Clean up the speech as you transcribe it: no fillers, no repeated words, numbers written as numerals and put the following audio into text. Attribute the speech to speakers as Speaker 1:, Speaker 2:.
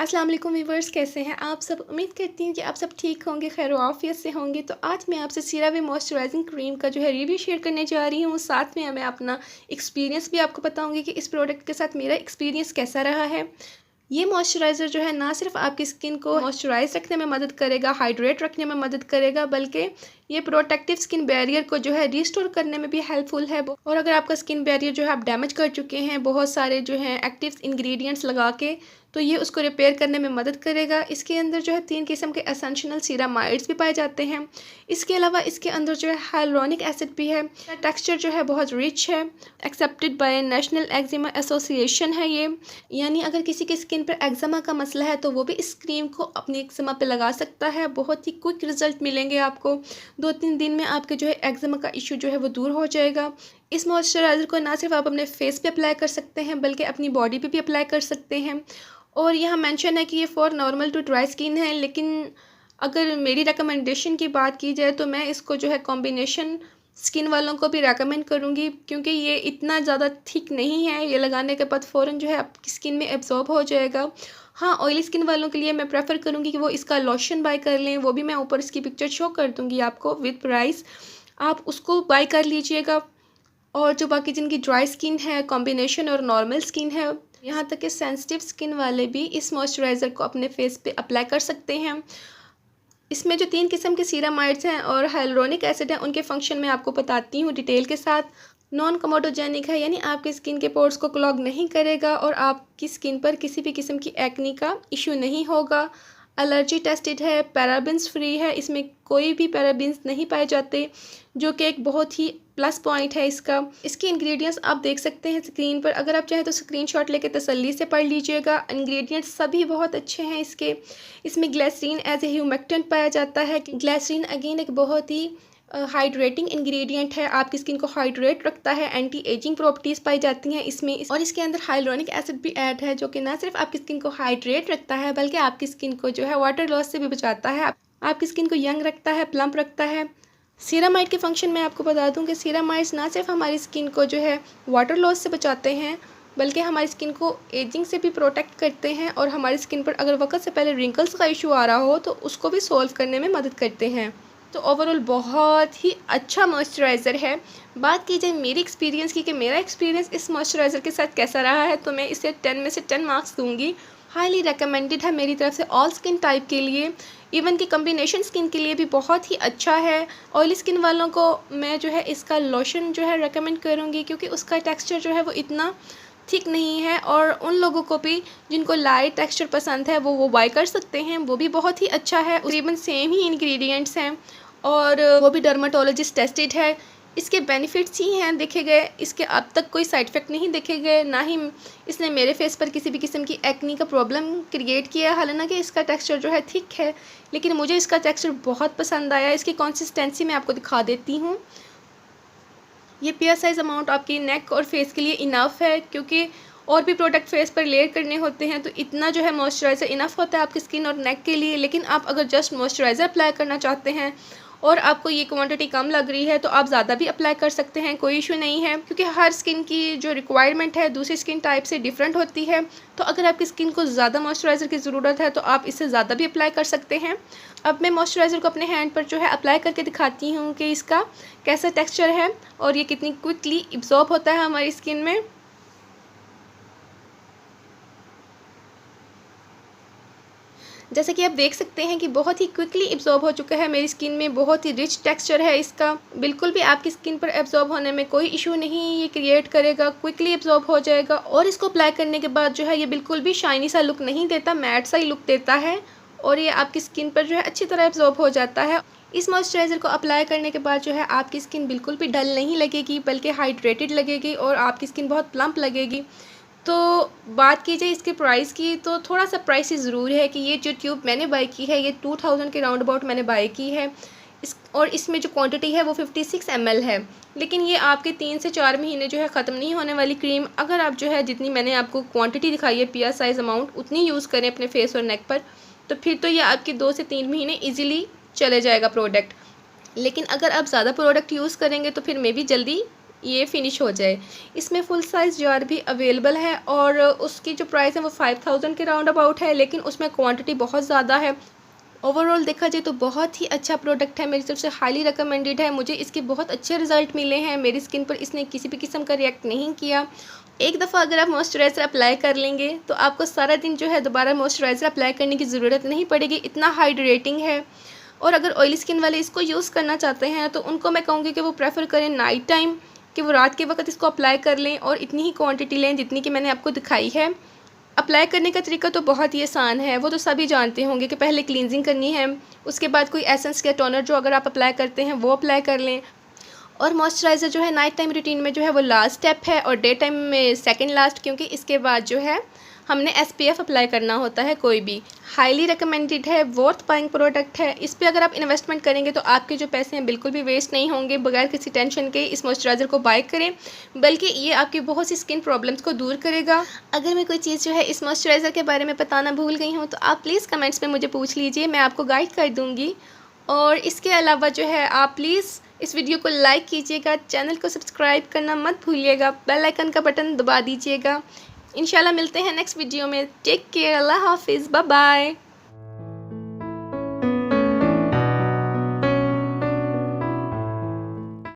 Speaker 1: अस्सलाम वालेकुम व्यूवर्स, कैसे हैं आप सब। उम्मीद करती हूँ कि आप सब ठीक होंगे, खैर आफियत से होंगे। तो आज मैं आपसे सीरावी मॉइस्चराइजिंग क्रीम का जो है रिव्यू शेयर करने जा रही हूँ। साथ में मैं अपना एक्सपीरियंस भी आपको बताऊँगी कि इस प्रोडक्ट के साथ मेरा एक्सपीरियंस कैसा रहा है। ये मॉइस्चराइज़र जो है ना सिर्फ आपकी स्किन को मॉइस्चराइज रखने में मदद करेगा, हाइड्रेट रखने में मदद करेगा, बल्कि ये प्रोटेक्टिव स्किन बैरियर को जो है रिस्टोर करने में भी हेल्पफुल है। और अगर आपका स्किन बैरियर जो है आप डैमेज कर चुके हैं बहुत सारे जो है एक्टिव इंग्रेडिएंट्स लगा के, तो ये उसको रिपेयर करने में मदद करेगा। इसके अंदर जो है 3 किस्म के एसेंशियल सीरामाइड्स भी पाए जाते हैं। इसके अलावा इसके अंदर जो है हाइलुरोनिक एसिड भी है। टेक्सचर जो है बहुत रिच है, accepted by national eczema association है ये। यानी अगर किसी के स्किन पर एक्जिमा का मसला है तो वो भी इस क्रीम को अपनी एक्जिमा पे लगा सकता है। बहुत ही क्विक रिजल्ट मिलेंगे आपको। 2-3 दिन में आपके जो है एक्जिमा का इशू जो है वो दूर हो जाएगा। इस मॉइस्चराइज़र को ना सिर्फ आप अपने फेस पे अप्लाई कर सकते हैं बल्कि अपनी बॉडी पे भी अप्लाई कर सकते हैं। और यहाँ मेंशन है कि ये for normal to dry skin है, लेकिन अगर मेरी रिकमेंडेशन की बात की जाए तो मैं इसको जो है कॉम्बिनेशन स्किन वालों को भी रेकमेंड करूँगी, क्योंकि ये इतना ज़्यादा थिक नहीं है। ये लगाने के बाद फ़ौरन जो है आपकी स्किन में एब्जॉर्ब हो जाएगा। हाँ, ऑयली स्किन वालों के लिए मैं प्रेफर करूँगी कि वो इसका लोशन बाय कर लें। वो भी मैं ऊपर इसकी पिक्चर शो कर दूँगी आपको विद प्राइस, आप उसको बाय कर लीजिएगा। और जो बाकी जिनकी ड्राई स्किन है, कॉम्बिनेशन और नॉर्मल स्किन है, यहाँ तक कि सेंसिटिव स्किन वाले भी इस मॉइस्चराइज़र को अपने फेस पे अप्लाई कर सकते हैं। इसमें जो 3 किस्म के सीरामाइड्स हैं और हाइलुरोनिक एसिड हैं, उनके फंक्शन मैं आपको बताती हूँ डिटेल के साथ। नॉन कमोडोजेनिक है, यानी आपके स्किन के पोर्स को क्लॉग नहीं करेगा और आपकी स्किन पर किसी भी किस्म की एक्नी का इशू नहीं होगा। एलर्जी टेस्टेड है, पैराबेन्स फ्री है, इसमें कोई भी पैराबेन्स नहीं पाए जाते, जो कि एक बहुत ही प्लस पॉइंट है इसका। इसके इंग्रेडिएंट्स आप देख सकते हैं स्क्रीन पर। अगर आप चाहें तो स्क्रीनशॉट लेके तसल्ली से पढ़ लीजिएगा। इंग्रेडिएंट्स सभी बहुत अच्छे हैं इसके। इसमें ग्लिसरीन एज ए ह्यूमेक्टेंट पाया जाता है। ग्लिसरीन अगेन एक बहुत ही हाइड्रेटिंग इंग्रेडिएंट है, आपकी स्किन को हाइड्रेट रखता है। एंटी एजिंग प्रॉपर्टीज़ पाई जाती हैं इसमें। और इसके अंदर हाइलुरोनिक एसिड भी ऐड है, जो कि ना सिर्फ आपकी स्किन को हाइड्रेट रखता है बल्कि आपकी स्किन को जो है वाटर लॉस से भी बचाता है। आपकी स्किन को यंग रखता है, प्लम्प रखता है। सीरामाइड के फंक्शन मैं आपको बता दूं कि सीरामाइड्स ना सिर्फ हमारी स्किन को जो है वाटर लॉस से बचाते हैं बल्कि हमारी स्किन को एजिंग से भी प्रोटेक्ट करते हैं। और हमारी स्किन पर अगर वक्त से पहले रिंकल्स का इशू आ रहा हो तो उसको भी सॉल्व करने में मदद करते हैं। तो ओवरऑल बहुत ही अच्छा मॉइस्चराइज़र है। बात की जाए मेरी एक्सपीरियंस की कि मेरा एक्सपीरियंस इस मॉइस्चराइज़र के साथ कैसा रहा है, तो मैं इसे 10 में से 10 मार्क्स दूंगी। हाईली रिकमेंडेड है मेरी तरफ से ऑल स्किन टाइप के लिए, इवन कि कॉम्बिनेशन स्किन के लिए भी बहुत ही अच्छा है। ऑयली स्किन वालों को मैं जो है इसका लोशन जो है रेकमेंड करूँगी, क्योंकि उसका टेक्सचर जो है वो इतना थिक नहीं है। और उन लोगों को भी जिनको लाइट टेक्सचर पसंद है वो बाय कर सकते हैं, वो भी बहुत ही अच्छा है। तकरीबन सेम ही इंग्रेडिएंट्स हैं और वो भी डर्माटोलॉजिस्ट टेस्टेड है। इसके बेनिफिट्स ही हैं देखे गए, इसके अब तक कोई साइड इफ़ेक्ट नहीं देखे गए, ना ही इसने मेरे फेस पर किसी भी किस्म की एक्नी का प्रॉब्लम क्रिएट किया। हालांकि इसका टेक्सचर जो है थिक है, लेकिन मुझे इसका टेक्सचर बहुत पसंद आया। इसकी कंसिस्टेंसी मैं आपको दिखा देती हूँ। ये पेयर साइज़ अमाउंट आपकी नेक और फेस के लिए इनफ है, क्योंकि और भी प्रोडक्ट फेस पर लेयर करने होते हैं तो इतना जो है मॉइस्चराइज़र इनफ होता है आपकी स्किन और नेक के लिए। लेकिन आप अगर जस्ट मॉइस्चराइज़र अप्लाई करना चाहते हैं और आपको ये क्वांटिटी कम लग रही है तो आप ज़्यादा भी अप्लाई कर सकते हैं, कोई इशू नहीं है, क्योंकि हर स्किन की जो रिक्वायरमेंट है दूसरी स्किन टाइप से डिफरेंट होती है। तो अगर आपकी स्किन को ज़्यादा मॉइस्चराइज़र की ज़रूरत है तो आप इससे ज़्यादा भी अप्लाई कर सकते हैं। अब मैं मॉइस्चराइज़र को अपने हैंड पर जो है अप्लाई करके दिखाती हूँ कि इसका कैसा टेक्स्चर है और ये कितनी क्विकली एब्जॉर्ब होता है हमारी स्किन में। जैसे कि आप देख सकते हैं कि बहुत ही क्विकली एब्जॉर्ब हो चुका है मेरी स्किन में। बहुत ही रिच टेक्सचर है इसका, बिल्कुल भी आपकी स्किन पर एब्जॉर्ब होने में कोई इशू नहीं ये क्रिएट करेगा, क्विकली एब्जॉर्ब हो जाएगा। और इसको अप्लाई करने के बाद जो है ये बिल्कुल भी शाइनी सा लुक नहीं देता, मैट सा ही लुक देता है और ये आपकी स्किन पर जो है अच्छी तरह एब्जॉर्ब हो जाता है। इस मॉइस्चराइज़र को अप्लाई करने के बाद जो है आपकी स्किन बिल्कुल भी डल नहीं लगेगी बल्कि हाइड्रेटेड लगेगी और आपकी स्किन बहुत प्लम्प लगेगी। तो बात की जाए इसके प्राइस की तो थोड़ा सा प्राइस ज़रूर है कि ये जो ट्यूब मैंने बाय की है ये 2000 के राउंड अबाउट मैंने बाय की है। और इसमें जो क्वांटिटी है वो 56 ml है, लेकिन ये आपके 3 से 4 महीने जो है ख़त्म नहीं होने वाली क्रीम। अगर आप जो है जितनी मैंने आपको क्वांटिटी दिखाई है पियर साइज़ अमाउंट उतनी यूज़ करें अपने फेस और नेक पर, तो फिर तो ये आपके 2 से 3 महीने ईजिली चले जाएगा प्रोडक्ट। लेकिन अगर आप ज़्यादा प्रोडक्ट यूज़ करेंगे तो फिर मे भी जल्दी ये फिनिश हो जाए। इसमें फुल साइज़ जार भी अवेलेबल है और उसकी जो प्राइस है वो 5000 के राउंड अबाउट है, लेकिन उसमें क्वांटिटी बहुत ज़्यादा है। ओवरऑल देखा जाए तो बहुत ही अच्छा प्रोडक्ट है, मेरी तरफ से हाईली रिकमेंडेड है। मुझे इसके बहुत अच्छे रिजल्ट मिले हैं, मेरी स्किन पर इसने किसी भी किस्म का रिएक्ट नहीं किया। एक दफ़ा अगर आप मॉइस्चराइज़र अप्लाई कर लेंगे तो आपको सारा दिन जो है दोबारा मॉइस्चराइज़र अप्लाई करने की ज़रूरत नहीं पड़ेगी, इतना हाइड्रेटिंग है। और अगर ऑयली स्किन वाले इसको यूज़ करना चाहते हैं तो उनको मैं कहूँगी कि वो प्रेफर करें नाइट टाइम, कि वो रात के वक्त इसको अप्लाई कर लें और इतनी ही क्वांटिटी लें जितनी कि मैंने आपको दिखाई है। अप्लाई करने का तरीका तो बहुत ही आसान है, वो तो सभी जानते होंगे कि पहले क्लींजिंग करनी है, उसके बाद कोई एसेंस या टोनर जो अगर आप अप्लाई करते हैं वो अप्लाई कर लें, और मॉइस्चराइज़र जो है नाइट टाइम रूटीन में जो है वो लास्ट स्टेप है और डे टाइम में सेकंड लास्ट, क्योंकि इसके बाद जो है हमने एसपीएफ अप्लाई करना होता है कोई भी। हाईली रिकमेंडेड है, वर्थ बाइंग प्रोडक्ट है। इस पे अगर आप इन्वेस्टमेंट करेंगे तो आपके जो पैसे हैं बिल्कुल भी वेस्ट नहीं होंगे। बगैर किसी टेंशन के इस मॉइस्चराइज़र को बाय करें, बल्कि ये आपकी बहुत सी स्किन प्रॉब्लम्स को दूर करेगा। अगर मैं कोई चीज़ जो है इस मॉइस्चराइज़र के बारे में बताना भूल गई हूँ तो आप प्लीज़ कमेंट्स में मुझे पूछ लीजिए, मैं आपको गाइड कर दूँगी। और इसके अलावा जो है आप प्लीज़ इस वीडियो को लाइक कीजिएगा, चैनल को सब्सक्राइब करना मत भूलिएगा, बेल आइकन का बटन दबा दीजिएगा। इंशाल्लाह मिलते हैं नेक्स्ट वीडियो में। टेक केयर, अल्लाह हाफिज़, बाय बाय।